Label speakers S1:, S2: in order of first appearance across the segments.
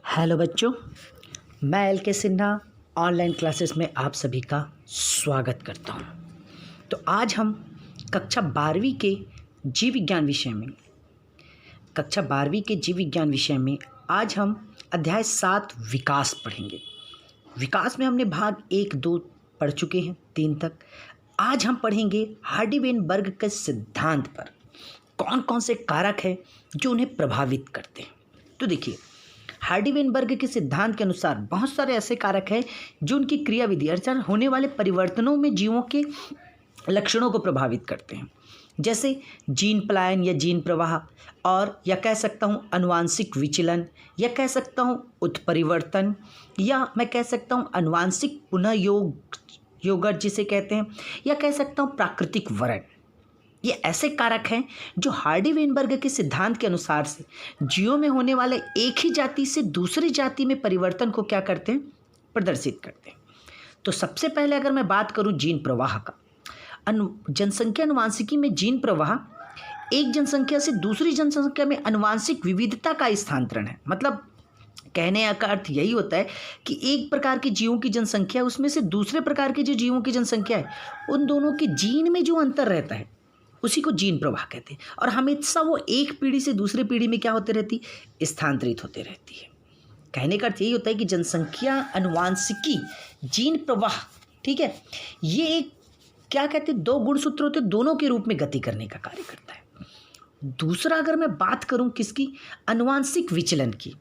S1: Hello बच्चों, मैं L के सिन्हा ऑनलाइन क्लासेस में आप सभी का स्वागत करता हूं। तो आज हम कक्षा 12वीं के जीव विज्ञान विषय में आज हम अध्याय 7 विकास पढ़ेंगे। विकास में हमने भाग 1, 2 पढ़ चुके हैं, 3 तक। आज हम पढ़ेंगे हार्डी-वेनबर्ग के सिद्धांत पर कौन कौन से कारक हैं जो उन्हें प्रभावित करते हैं। तो देखिए, हार्डी-वेनबर्ग के सिद्धांत के अनुसार बहुत सारे ऐसे कारक हैं जो उनकी क्रियाविधि अर्थात होने वाले परिवर्तनों में जीवों के लक्षणों को प्रभावित करते हैं, जैसे जीन पलायन या जीन प्रवाह, और या कह सकता हूँ आनुवांशिक विचलन, या कह सकता हूँ उत्परिवर्तन, या मैं कह सकता हूँ आनुवांशिक पुनः योगट जिसे कहते हैं, या कह सकता हूँ प्राकृतिक वरण। ये ऐसे कारक हैं जो हार्डी-वेनबर्ग के सिद्धांत के अनुसार से जीवों में होने वाले एक ही जाति से दूसरी जाति में परिवर्तन को क्या करते हैं, प्रदर्शित करते हैं। तो सबसे पहले अगर मैं बात करूं जीन प्रवाह का, जनसंख्या अनुवांशिकी में जीन प्रवाह एक जनसंख्या से दूसरी जनसंख्या में आनुवांशिक विविधता का स्थानांतरण है। मतलब कहने का अर्थ यही होता है कि एक प्रकार के जीवों की जनसंख्या उसमें से दूसरे प्रकार के जो जीवों की जनसंख्या है, उन दोनों के जीन में जो अंतर रहता है उसी को जीन प्रवाह कहते हैं। और हमेशा वो एक पीढ़ी से दूसरे पीढ़ी में क्या होते रहती, स्थानांतरित होते रहती है। कहने का अर्थ यही होता है कि जनसंख्या अनुवांशिकी जीन प्रवाह, ठीक है, ये एक क्या कहते हैं, 2 गुणसूत्र होते, दोनों के रूप में गति करने का कार्य करता है। दूसरा अगर मैं बात करूं किसकी, अनुवांशिक विचलन की।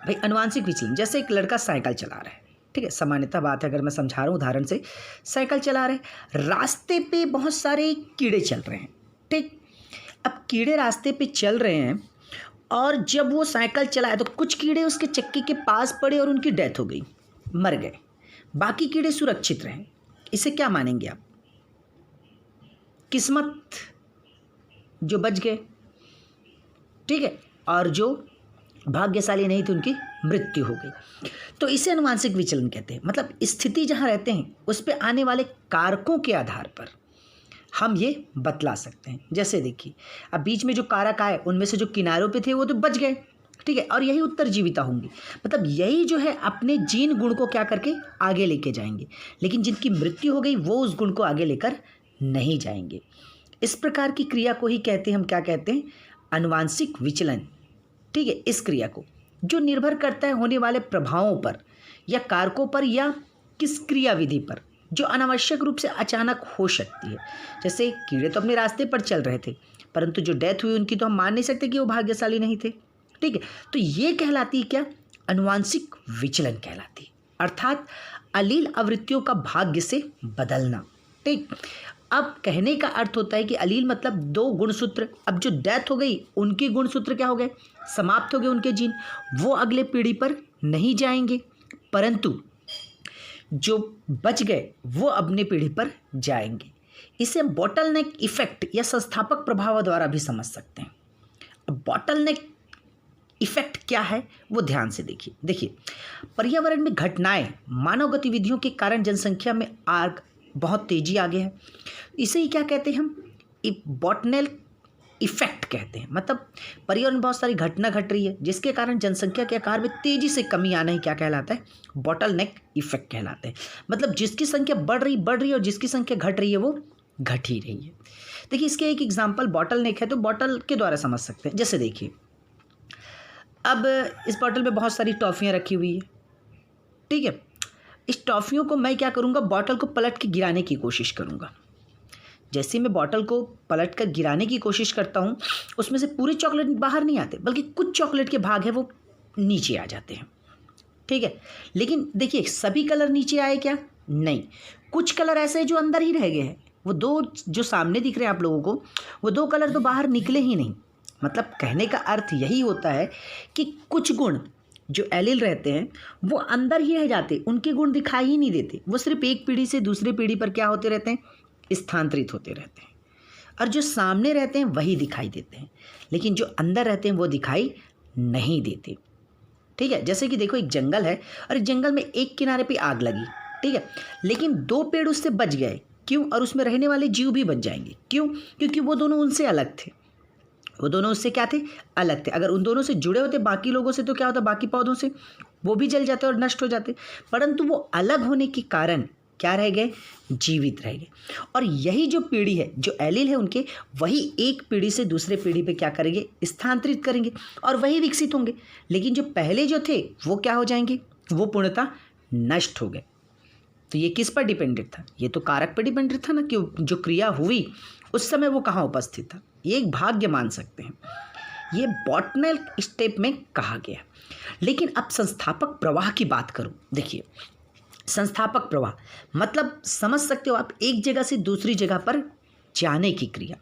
S1: भाई अनुवांशिक विचलन, जैसे एक लड़का साइकिल चला रहा है, ठीक है, सामान्यतः बात है, अगर मैं समझा रहा हूँ उदाहरण से, साइकिल चला रहे, रास्ते पे बहुत सारे कीड़े चल रहे हैं, ठीक। अब कीड़े रास्ते पे चल रहे हैं और जब वो साइकिल चलाए तो कुछ कीड़े उसके चक्के के पास पड़े और उनकी डेथ हो गई, मर गए। बाकी कीड़े सुरक्षित रहे। इसे क्या मानेंगे आप, किस्मत, जो बच गए, ठीक है, और जो भाग्यशाली नहीं थे उनकी मृत्यु हो गई। तो इसे अनुवांशिक विचलन कहते हैं। मतलब स्थिति जहाँ रहते हैं उस पे आने वाले कारकों के आधार पर हम ये बतला सकते हैं। जैसे देखिए, अब बीच में जो कारक आए उनमें से जो किनारों पे थे वो तो बच गए, ठीक है, और यही उत्तरजीविता होंगी। मतलब यही जो है अपने जीन गुण को क्या करके आगे लेके जाएंगे, लेकिन जिनकी मृत्यु हो गई वो उस गुण को आगे लेकर नहीं जाएंगे। इस प्रकार की क्रिया को ही कहते हैं, हम क्या कहते हैं, अनुवांशिक विचलन, ठीक है। इस क्रिया को जो निर्भर करता है होने वाले प्रभावों पर या कारकों पर या किस क्रिया विधि पर जो अनावश्यक रूप से अचानक हो सकती है। जैसे कीड़े तो अपने रास्ते पर चल रहे थे, परंतु जो डेथ हुई उनकी तो हम मान नहीं सकते कि वो भाग्यशाली नहीं थे, ठीक है। तो ये कहलाती है क्या, अनुवांशिक विचलन कहलाती है, अर्थात अलील आवृत्तियों का भाग्य से बदलना, ठीक। अब कहने का अर्थ होता है कि अलील मतलब 2 गुणसूत्र, अब जो डेथ हो गई उनके गुणसूत्र क्या हो गए, समाप्त हो गए, उनके जीन वो अगले पीढ़ी पर नहीं जाएंगे, परंतु जो बच गए वो अपने पीढ़ी पर जाएंगे। इसे हम बॉटलनेक इफेक्ट या संस्थापक प्रभाव द्वारा भी समझ सकते हैं। अब बॉटलनेक इफेक्ट क्या है वो ध्यान से देखिए, पर्यावरण में घटनाएं मानव गतिविधियों के कारण जनसंख्या में बहुत तेजी आ गया है। इसे ही क्या कहते हैं हम, बॉटलनेक इफेक्ट कहते हैं। मतलब पर्यावरण में बहुत सारी घटना घट रही है जिसके कारण जनसंख्या के आकार में तेजी से कमी आना ही क्या कहलाता है, बॉटलनेक इफेक्ट कहलाता है। मतलब जिसकी संख्या बढ़ रही है और जिसकी संख्या घट रही है वो घट ही रही है। देखिए, इसके एक एग्जाम्पल बॉटलनेक है तो बॉटल के द्वारा समझ सकते हैं। जैसे देखिए, अब इस बॉटल में बहुत सारी टॉफ़ियाँ रखी हुई है, ठीक है। इस टॉफ़ियों को मैं क्या करूँगा, बॉटल को पलट के गिराने की कोशिश करूँगा। जैसे मैं बॉटल को पलट कर गिराने की कोशिश करता हूँ, उसमें से पूरे चॉकलेट बाहर नहीं आते, बल्कि कुछ चॉकलेट के भाग है वो नीचे आ जाते हैं, ठीक है। लेकिन देखिए, सभी कलर नीचे आए क्या, नहीं, कुछ कलर ऐसे हैं जो अंदर ही रह गए हैं। वो 2 जो सामने दिख रहे हैं आप लोगों को, वो 2 कलर तो बाहर निकले ही नहीं। मतलब कहने का अर्थ यही होता है कि कुछ गुण जो एलील रहते हैं वो अंदर ही रह जाते, उनके गुण दिखाई ही नहीं देते, वो सिर्फ एक पीढ़ी से दूसरी पीढ़ी पर क्या होते रहते हैं, स्थानांतरित होते रहते हैं। और जो सामने रहते हैं वही दिखाई देते हैं, लेकिन जो अंदर रहते हैं वो दिखाई नहीं देते, ठीक है। जैसे कि देखो, एक जंगल है और एक जंगल में एक किनारे पे आग लगी, ठीक है, लेकिन 2 पेड़ उससे बच गए, क्यों, और उसमें रहने वाले जीव भी बच जाएंगे, क्यों, क्योंकि वो दोनों उनसे अलग थे। वो दोनों उससे क्या थे, अलग थे। अगर उन दोनों से जुड़े होते बाकी लोगों से तो क्या होता, बाकी पौधों से, वो भी जल जाते और नष्ट हो जाते, परंतु वो अलग होने के कारण क्या रह गए, जीवित रह गए। और यही जो पीढ़ी है, जो एलील है उनके, वही एक पीढ़ी से दूसरे पीढ़ी पे क्या करेंगे, स्थानांतरित करेंगे और वही विकसित होंगे। लेकिन जो पहले जो थे वो क्या हो जाएंगे, वो पूर्णतः नष्ट हो गए। तो ये किस पर डिपेंडेंट था, ये तो कारक पर डिपेंडेंट था ना, कि जो क्रिया हुई उस समय वो कहाँ उपस्थित था। ये एक भाग्य मान सकते हैं, ये बॉटनल स्टेप में कहा गया। लेकिन अब संस्थापक प्रवाह की बात करूं, देखिए संस्थापक प्रवाह मतलब समझ सकते हो आप, एक जगह से दूसरी जगह पर जाने की क्रिया,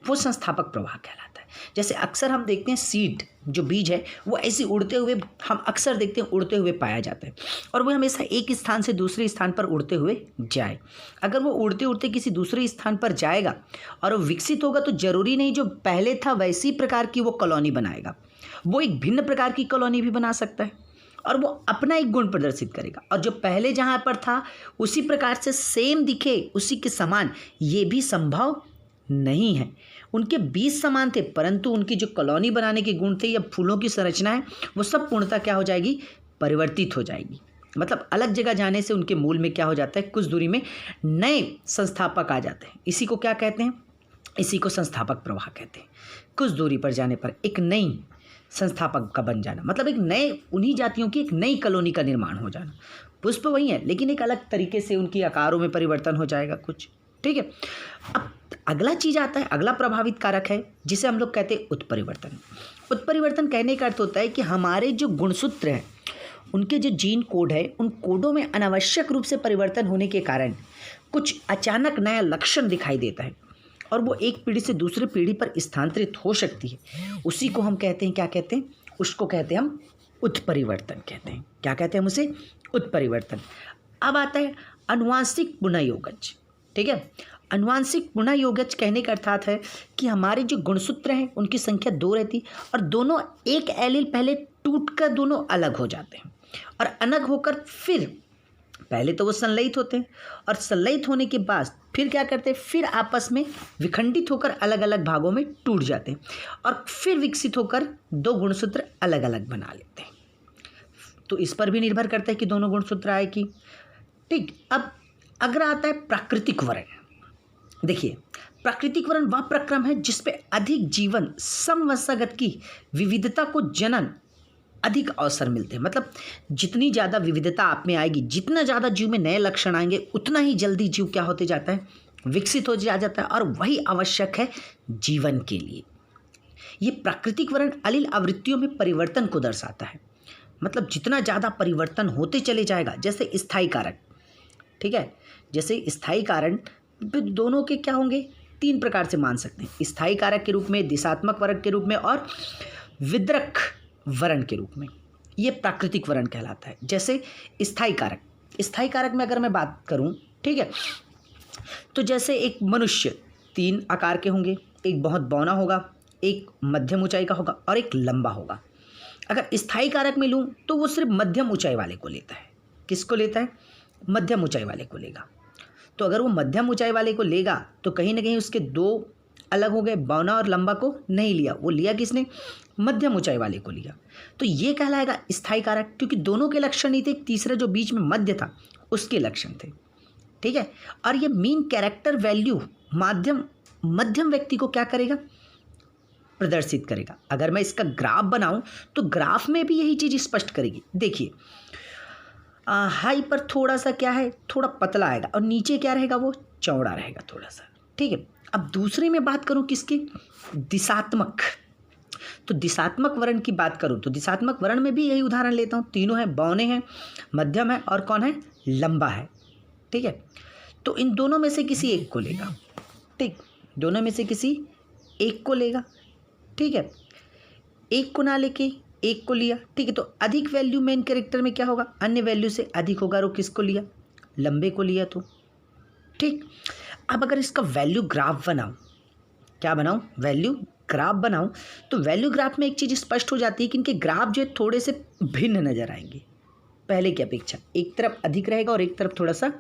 S1: वो संस्थापक प्रवाह कहलाता है। जैसे अक्सर हम देखते हैं सीड, जो बीज है वो ऐसे उड़ते हुए, हम अक्सर देखते हैं उड़ते हुए पाया जाता है, और वो हमेशा एक स्थान से दूसरे स्थान पर उड़ते हुए जाए। अगर वो उड़ते उड़ते किसी दूसरे स्थान पर जाएगा और वो विकसित होगा, तो जरूरी नहीं जो पहले था वैसी प्रकार की वो कॉलोनी बनाएगा, वो एक भिन्न प्रकार की कॉलोनी भी बना सकता है और वो अपना एक गुण प्रदर्शित करेगा। और जो पहले जहाँ पर था उसी प्रकार से सेम दिखे, उसी के समान, ये भी संभव नहीं है। उनके बीज समान थे, परंतु उनकी जो कॉलोनी बनाने के गुण थे या फूलों की संरचना है, वो सब पूर्णतः क्या हो जाएगी, परिवर्तित हो जाएगी। मतलब अलग जगह जाने से उनके मूल में क्या हो जाता है, कुछ दूरी में नए संस्थापक आ जाते हैं। इसी को क्या कहते हैं, इसी को संस्थापक प्रवाह कहते हैं। कुछ दूरी पर जाने पर एक नई संस्थापक का बन जाना, मतलब एक नए, उन्हीं जातियों की एक नई कॉलोनी का निर्माण हो जाना। पुष्प वही है, लेकिन एक अलग तरीके से उनकी आकारों में परिवर्तन हो जाएगा कुछ, ठीक है। अब अगला चीज आता है, अगला प्रभावित कारक है जिसे हम लोग कहते हैं उत्परिवर्तन। उत्परिवर्तन कहने का अर्थ होता है कि हमारे जो गुणसूत्र हैं, उनके जो जीन कोड है, उन कोडों में अनावश्यक रूप से परिवर्तन होने के कारण कुछ अचानक नया लक्षण दिखाई देता है और वो एक पीढ़ी से दूसरी पीढ़ी पर स्थानांतरित हो सकती है। उसी को हम कहते हैं, क्या कहते हैं, उसको कहते हैं हम उत्परिवर्तन कहते हैं। क्या कहते हैं हम उसे, उत्परिवर्तन। अब आता है अनुवांशिक पुनःयोगज, ठीक है। अनुवांशिक पुनःयोगज कहने का अर्थात है कि हमारे जो गुणसूत्र हैं उनकी संख्या 2 रहती और दोनों एक एलील पहले टूटकर दोनों अलग हो जाते हैं और अलग होकर फिर पहले तो वो संलयित होते हैं और संलयित होने के बाद फिर क्या करते हैं, फिर आपस में विखंडित होकर अलग अलग भागों में टूट जाते हैं और फिर विकसित होकर 2 गुणसूत्र अलग अलग बना लेते हैं। तो इस पर भी निर्भर करता है कि दोनों गुणसूत्र आए कि, ठीक। अब अगला आता है प्राकृतिक वर्ण। देखिए प्राकृतिक वर्ण वह प्रक्रम है जिसपे अधिक जीवन समवंशागत की विविधता को जनन अधिक अवसर मिलते हैं। मतलब जितनी ज़्यादा विविधता आप में आएगी, जितना ज़्यादा जीव में नए लक्षण आएंगे, उतना ही जल्दी जीव क्या होते जाता है, विकसित हो जाता है और वही आवश्यक है जीवन के लिए। ये प्राकृतिक वर्ण अलील आवृत्तियों में परिवर्तन को दर्शाता है। मतलब जितना ज़्यादा परिवर्तन होते चले जाएगा, जैसे स्थायी कारक, ठीक है, जैसे स्थायी कारण दोनों के क्या होंगे, 3 प्रकार से मान सकते हैं, स्थायी कारक के रूप में, दिशात्मक वर्ण के रूप में और विद्रक वर्ण के रूप में। ये प्राकृतिक वर्ण कहलाता है। जैसे स्थायी कारक, स्थायी कारक में अगर मैं बात करूं, ठीक है, तो जैसे एक मनुष्य 3 आकार के होंगे, एक बहुत बौना होगा, एक मध्यम ऊंचाई का होगा और एक लंबा होगा। अगर स्थायी कारक में लूं तो वो सिर्फ मध्यम ऊंचाई वाले को लेता है। किसको लेता है, मध्यम ऊंचाई वाले को लेगा। तो अगर वो मध्यम ऊंचाई वाले को लेगा तो कहीं ना कहीं उसके 2 अलग हो गए, बौना और लंबा को नहीं लिया, वो लिया किसने, मध्यम ऊंचाई वाले को लिया। तो ये कहलाएगा स्थायी कारक, क्योंकि दोनों के लक्षण नहीं थे, एक तीसरा जो बीच में मध्य था उसके लक्षण थे, ठीक है। और ये मीन कैरेक्टर वैल्यू मध्यम व्यक्ति को क्या करेगा, प्रदर्शित करेगा। अगर मैं इसका ग्राफ बनाऊं तो ग्राफ में भी यही चीज़ स्पष्ट करेगी। देखिए हाई पर थोड़ा सा क्या है, थोड़ा पतला आएगा और नीचे क्या रहेगा, वो चौड़ा रहेगा थोड़ा सा, ठीक है। अब दूसरे में बात करूं किसकी, दिशात्मक। तो दिशात्मक वर्ण की बात करूं तो दिशात्मक वर्ण में भी यही उदाहरण लेता हूं, तीनों हैं, बौने हैं, मध्यम है और कौन है, लंबा है, ठीक है। तो इन दोनों में से किसी एक को लेगा, ठीक, दोनों में से किसी एक को लेगा, ठीक है। एक को ना लेके एक को लिया, ठीक है। तो अधिक वैल्यू मेन कैरेक्टर में क्या होगा, अन्य वैल्यू से अधिक होगा, और किसको लिया, लंबे को लिया, तो ठीक। अब अगर इसका वैल्यू ग्राफ बनाऊं, क्या बनाऊं, वैल्यू ग्राफ बनाऊं, तो वैल्यू ग्राफ में एक चीज़ स्पष्ट हो जाती है कि इनके ग्राफ जो है थोड़े से भिन्न नजर आएंगे पहले की अपेक्षा। एक तरफ अधिक रहेगा और एक तरफ थोड़ा सा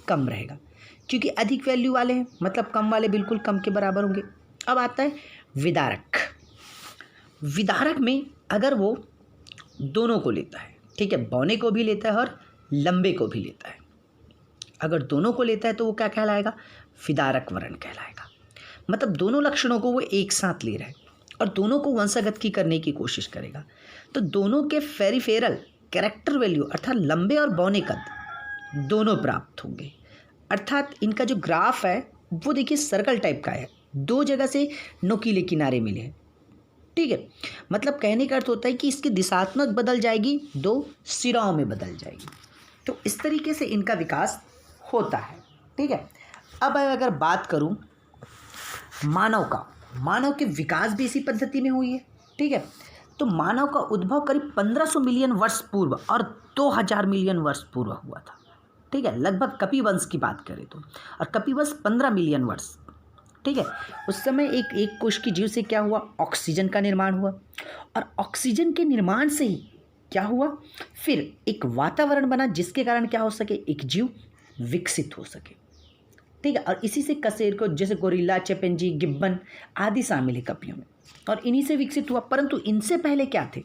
S1: कम रहेगा, क्योंकि अधिक वैल्यू वाले हैं, मतलब कम वाले बिल्कुल कम के बराबर होंगे। अब आता है विदारक, विदारक में अगर वो दोनों को लेता है, ठीक है, बौने को भी लेता है और लंबे को भी लेता है, अगर दोनों को लेता है तो वो क्या कहलाएगा, विदारक वर्ण कहलाएगा। मतलब दोनों लक्षणों को वो एक साथ ले रहा है और दोनों को वंशागत की करने की कोशिश करेगा। तो दोनों के फेरिफेरल कैरेक्टर वैल्यू अर्थात लंबे और बौने कद दोनों प्राप्त होंगे। अर्थात इनका जो ग्राफ है वो देखिए सर्कल टाइप का है, दो जगह से नुकीले किनारे मिले हैं, ठीक है। मतलब कहने का अर्थ होता है कि इसकी दिशात्मक बदल जाएगी, दो सिराओं में बदल जाएगी। तो इस तरीके से इनका विकास होता है, ठीक है। अब अगर बात करूं मानव का, मानव के विकास भी इसी पद्धति में हुई है, ठीक है। तो मानव का उद्भव करीब 1500 मिलियन वर्ष पूर्व और 2000 मिलियन वर्ष पूर्व हुआ था, ठीक है। लगभग कपिवंश की बात करें तो, और कपिवंश 15 मिलियन वर्ष, ठीक है। उस समय एक कोश की जीव से क्या हुआ, ऑक्सीजन का निर्माण हुआ, और ऑक्सीजन के निर्माण से ही क्या हुआ, फिर एक वातावरण बना जिसके कारण क्या हो सके, एक जीव विकसित हो सके, ठीक है। और इसी से कशेर को, जैसे गोरिल्ला, चिंपैंजी, गिब्बन आदि शामिल है कपियों में, और इन्हीं से विकसित हुआ। परंतु इनसे पहले क्या थे,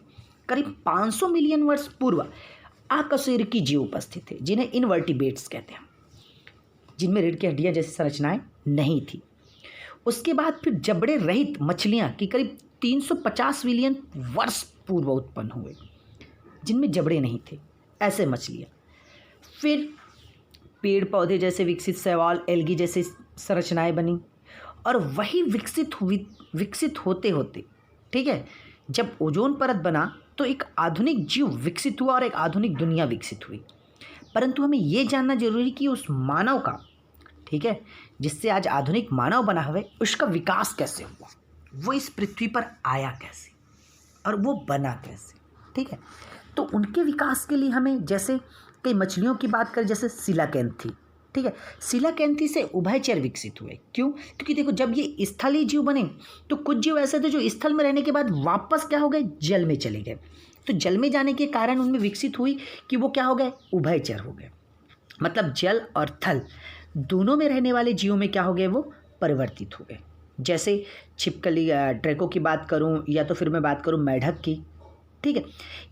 S1: करीब 500 मिलियन वर्ष पूर्व अकशेरुकी जीव उपस्थित थे, जिन्हें इनवर्टिब्रेट्स कहते हैं, जिनमें रीढ़ की हड्डियां जैसी संरचनाएं नहीं थी। उसके बाद फिर जबड़े रहित मछलियां की करीब 350 मिलियन वर्ष पूर्व उत्पन्न हुए, जिनमें जबड़े नहीं थे, ऐसे मछलियां। फिर पेड़ पौधे जैसे विकसित शैवाल, एल्गी जैसे संरचनाएं बनी, और वही विकसित होते होते, ठीक है, जब ओजोन परत बना तो एक आधुनिक जीव विकसित हुआ और एक आधुनिक दुनिया विकसित हुई। परंतु हमें ये जानना जरूरी कि उस मानव का, ठीक है, जिससे आज आधुनिक मानव बना हुआ है, उसका विकास कैसे हुआ, वो इस पृथ्वी पर आया कैसे और वो बना कैसे, ठीक है। तो उनके विकास के लिए हमें, जैसे कई मछलियों की बात करें, जैसे सिलाकेंथी, ठीक है, सिलाकेंथी से उभयचर विकसित हुए। क्यों? क्योंकि देखो, जब ये स्थलीय जीव बने तो कुछ जीव ऐसे थे जो स्थल में रहने के बाद वापस क्या हो गए, जल में चले गए। तो जल में जाने के कारण उनमें विकसित हुई कि वो क्या हो गए, उभयचर हो गए। मतलब जल और थल दोनों में रहने वाले जीवों में क्या हो गए, वो परिवर्तित हो गए। जैसे छिपकली, ड्रैको की बात करूँ, या तो फिर मैं बात करूँ मेढक की, ठीक है,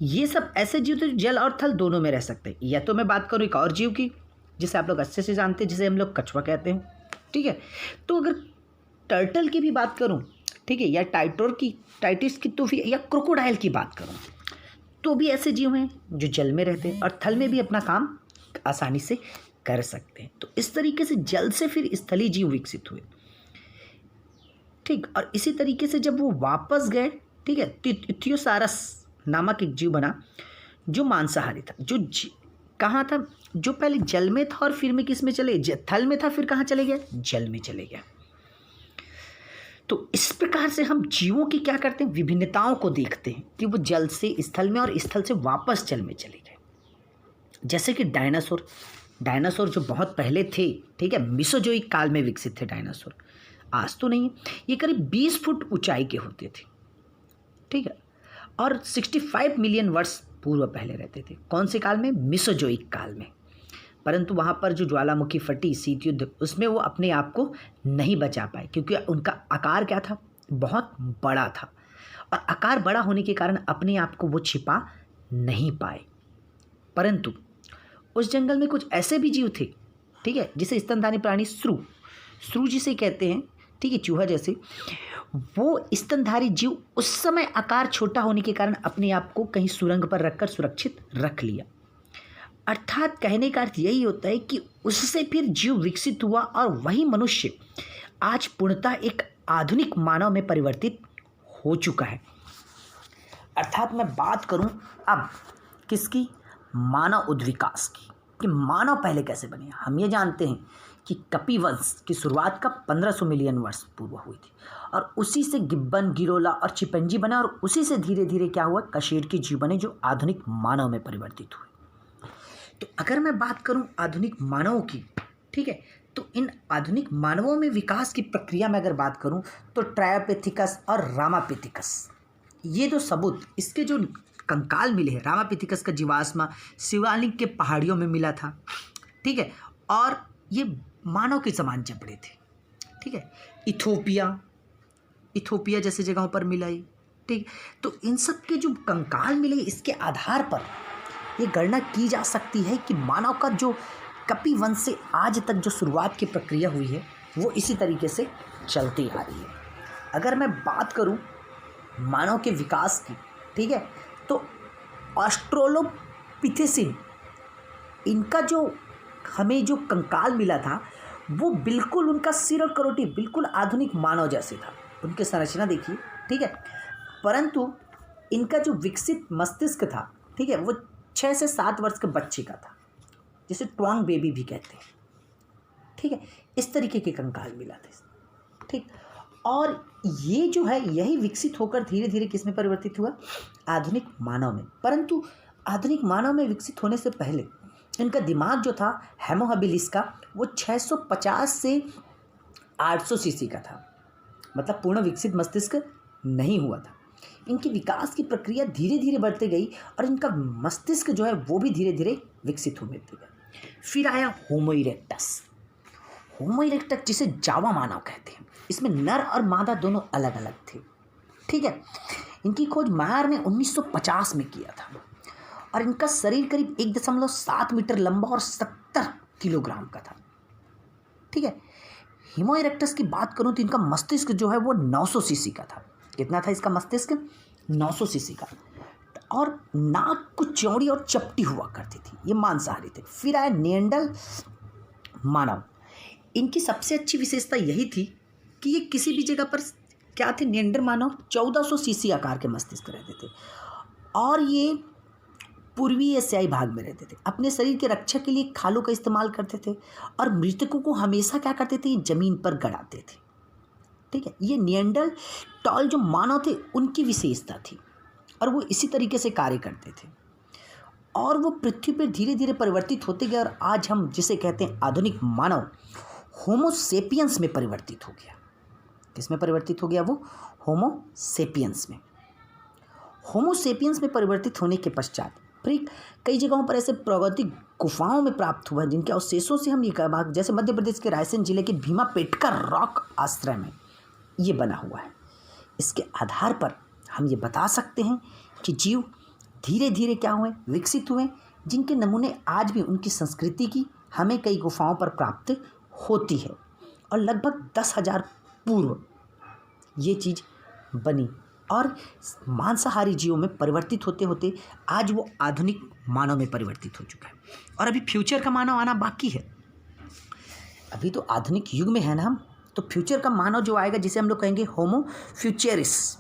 S1: ये सब ऐसे जीव थे जो जल और थल दोनों में रह सकते हैं। या तो मैं बात करूँ एक और जीव की जिसे आप लोग अच्छे से जानते हैं, जिसे हम लोग कछुआ कहते हैं, ठीक है। तो अगर टर्टल की भी बात करूँ, ठीक है, या टाइटिस की, तो फिर या क्रोकोडाइल की बात करूँ, तो भी ऐसे जीव हैं जो जल में रहते हैं और थल में भी अपना काम आसानी से कर सकते हैं। तो इस तरीके से जल से फिर स्थलीय जीव विकसित हुए, ठीक। और इसी तरीके से जब वो वापस गए, ठीक है, तो इथियोसारस नामक एक जीव बना जो मांसाहारी था, जो कहाँ था, जो पहले जल में था और फिर में किस में चले, थल में था, फिर कहाँ चले गया, जल में चले गया। तो इस प्रकार से हम जीवों की क्या करते हैं, विभिन्नताओं को देखते हैं कि वो जल से स्थल में और स्थल से वापस जल में चले गए। जैसे कि डायनासोर जो बहुत पहले थे, ठीक है, मिसोजोइक काल में विकसित थे डायनासोर, आज तो नहीं है। ये करीब 20 फुट ऊंचाई के होते थे, ठीक है, और 65 मिलियन वर्ष पूर्व पहले रहते थे। कौन से काल में, मिसोजोइक काल में। परंतु वहाँ पर जो ज्वालामुखी फटी, शीत युद्ध, उसमें वो अपने आप को नहीं बचा पाए, क्योंकि उनका आकार क्या था, बहुत बड़ा था, और आकार बड़ा होने के कारण अपने आप को वो छिपा नहीं पाए। परंतु उस जंगल में कुछ ऐसे भी जीव थे, ठीक है, जिसे स्तनधारी प्राणी श्रू जिसे कहते हैं, ठीक है, चूहा जैसे, वो स्तनधारी जीव उस समय आकार छोटा होने के कारण अपने आप को कहीं सुरंग पर रखकर सुरक्षित रख लिया। अर्थात कहने का अर्थ यही होता है कि उससे फिर जीव विकसित हुआ और वही मनुष्य आज पूर्णतः एक आधुनिक मानव में परिवर्तित हो चुका है। अर्थात मैं बात करूं अब किसकी, मानव उद्विकास की, कि मानव पहले कैसे बने। हम ये जानते हैं कि कपिवंश की शुरुआत का 1500 मिलियन वर्ष पूर्व हुई थी, और उसी से गिब्बन, गिरोला और चिंपैंजी बना, और उसी से धीरे धीरे क्या हुआ, कशेरुकी जीव बने जो आधुनिक मानव में परिवर्तित हुए। तो अगर मैं बात करूं आधुनिक मानवों की, ठीक है, तो इन आधुनिक मानवों में विकास की प्रक्रिया में अगर बात करूं तो ट्रायोपिथिकस और रामापिथिकस, ये जो सबूत, इसके जो कंकाल मिले हैं, रामापिथिकस का जीवाश्म शिवालिक के पहाड़ियों में मिला था, ठीक है, और ये मानव के समान जबड़े थे, ठीक है। इथोपिया जैसी जगहों पर मिला ये, ठीक। तो इन सब के जो कंकाल मिले, इसके आधार पर ये गणना की जा सकती है कि मानव का जो कपिवंश से आज तक जो शुरुआत की प्रक्रिया हुई है वो इसी तरीके से चलती आ रही है। अगर मैं बात करूं मानव के विकास की, ठीक है, तो ऑस्ट्रेलोपिथेसिन, इनका जो हमें जो कंकाल मिला था वो बिल्कुल उनका सिर और करोटी बिल्कुल आधुनिक मानव जैसे था, उनकी संरचना देखिए, ठीक है। परंतु इनका जो विकसित मस्तिष्क था, ठीक है, वो 6 से 7 वर्ष के बच्चे का था, जिसे ट्वांग बेबी भी कहते हैं, ठीक है। इस तरीके के कंकाल मिला थे, ठीक। और ये जो है यही विकसित होकर धीरे धीरे किस में परिवर्तित हुआ, आधुनिक मानव में। परंतु आधुनिक मानव में विकसित होने से पहले इनका दिमाग जो था होमो हैबिलिस का, वो 650 से 800 सीसी का था, मतलब पूर्ण विकसित मस्तिष्क नहीं हुआ था। इनकी विकास की प्रक्रिया धीरे धीरे बढ़ती गई और इनका मस्तिष्क जो है वो भी धीरे धीरे विकसित होने लगा। फिर आया होमो इरेक्टस। होमो इरेक्टस जिसे जावा मानव कहते हैं, इसमें नर और मादा दोनों अलग अलग थे, ठीक है। इनकी खोज मायर ने 1950 में किया था और इनका शरीर करीब 1.7 मीटर लंबा और 70 किलोग्राम का था, ठीक है। होमो इरेक्टस की बात करूं तो इनका मस्तिष्क जो है वो 900 सीसी का था। कितना था इसका मस्तिष्क? 900 सीसी का। और नाक कुछ चौड़ी और चपटी हुआ करती थी, ये मांसाहारी थे। फिर आया निएंडरथाल मानव। इनकी सबसे अच्छी विशेषता यही थी कि ये किसी भी जगह पर क्या थे, निएंडर मानव 1400 सीसी आकार के मस्तिष्क रहते थे और ये पूर्वी एशियाई भाग में रहते थे। अपने शरीर के रक्षा के लिए खालों का इस्तेमाल करते थे और मृतकों को हमेशा क्या करते थे, जमीन पर गड़ाते थे, ठीक है। ये निएंडरथाल जो मानव थे उनकी विशेषता थी और वो इसी तरीके से कार्य करते थे और वो पृथ्वी पर धीरे धीरे परिवर्तित होते गए और आज हम जिसे कहते हैं आधुनिक मानव, होमो सेपियंस में परिवर्तित हो गया। किस में परिवर्तित हो गया वो? होमो सेपियंस में। होमो सेपियंस में परिवर्तित होने के पश्चात फिर कई जगहों पर ऐसे प्रागैतिक गुफाओं में प्राप्त हुआ है जिनके अवशेषों से हम ये कह, जैसे मध्य प्रदेश के रायसेन जिले के भीमापेटका रॉक आश्रय में ये बना हुआ है। इसके आधार पर हम ये बता सकते हैं कि जीव धीरे धीरे क्या हुए, विकसित हुए, जिनके नमूने आज भी उनकी संस्कृति की हमें कई गुफाओं पर प्राप्त होती है और लगभग 10,000 पूर्व ये चीज़ बनी और मांसाहारी जीवों में परिवर्तित होते होते आज वो आधुनिक मानव में परिवर्तित हो चुका है। और अभी फ्यूचर का मानव आना बाकी है। अभी तो आधुनिक युग में है ना हम, तो फ्यूचर का मानव जो आएगा जिसे हम लोग कहेंगे होमो फ्यूचरिस,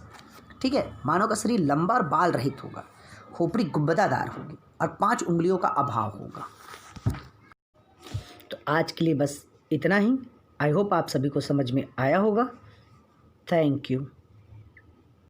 S1: ठीक है। मानव का शरीर लंबा और बाल रहित होगा, खोपड़ी गुंबदादार होगी और 5 उंगलियों का अभाव होगा। तो आज के लिए बस इतना ही। आई होप आप सभी को समझ में आया होगा। Thank you.